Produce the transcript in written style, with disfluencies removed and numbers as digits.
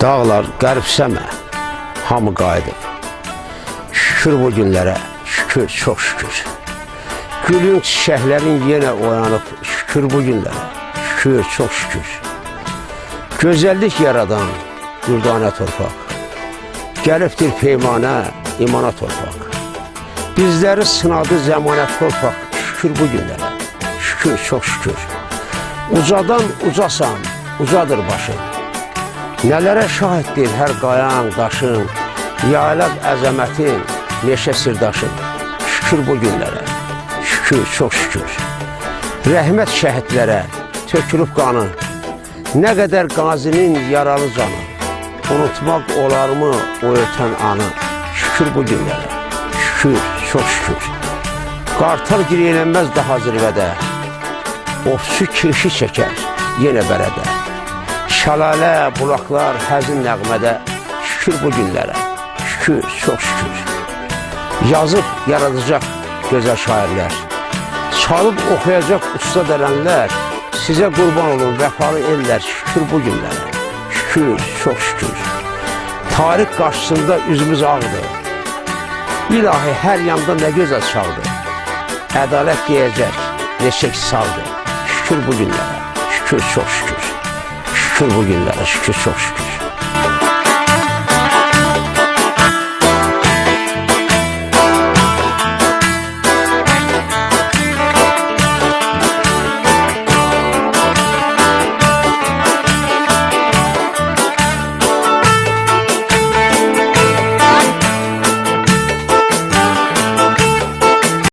Dağlar qəribsəmə, hamı qayıdıb. Şükür bu günlərə, şükür, çox şükür. Gülün, çiçəklərin yenə oyanıb, şükür bu günlərə, şükür, çox şükür. Gözəllik yaradan dürdanə torpaq, gəlibdir peymanə, imana torpaq. Bizləri sınadı zəmanət torpaq, şükür bu günlərə, şükür, çox şükür. Ucadan ucasan, ucadır başın. Nələrə şahiddir hər qayan, daşın, yayılaq əzəmətin, meşə sirdaşın. Şükür bu günlərə, şükür, çox şükür. Rəhmət şəhidlərə tökülüb qanı, nə qədər qazinin yaralı canı. Unutmaq olarmı o ötən anı? Şükür bu günlərə, şükür, çox şükür. Qartal girəyələnməz daha zirvədə, ofsu kirşi çəkər yenə bərədə. Şəlalə, bulaqlar, həzin nəğmədə, şükür bu günlərə, şükür, çox şükür. Yazıb yaradacaq gözəl şairlər, çalıb oxuyacaq usta dərənlər, sizə qurban olun vəfalı ellər, şükür bu günlərə, şükür, çox şükür. Tarix qarşısında üzümüz ağdır, İlahi hər yanda nə gözəl çağdır. Ədalət deyəcək, neçək sağdır, şükür bu günlərə, şükür, çox şükür. Şükür bu günlərə, şükür, çox şükür.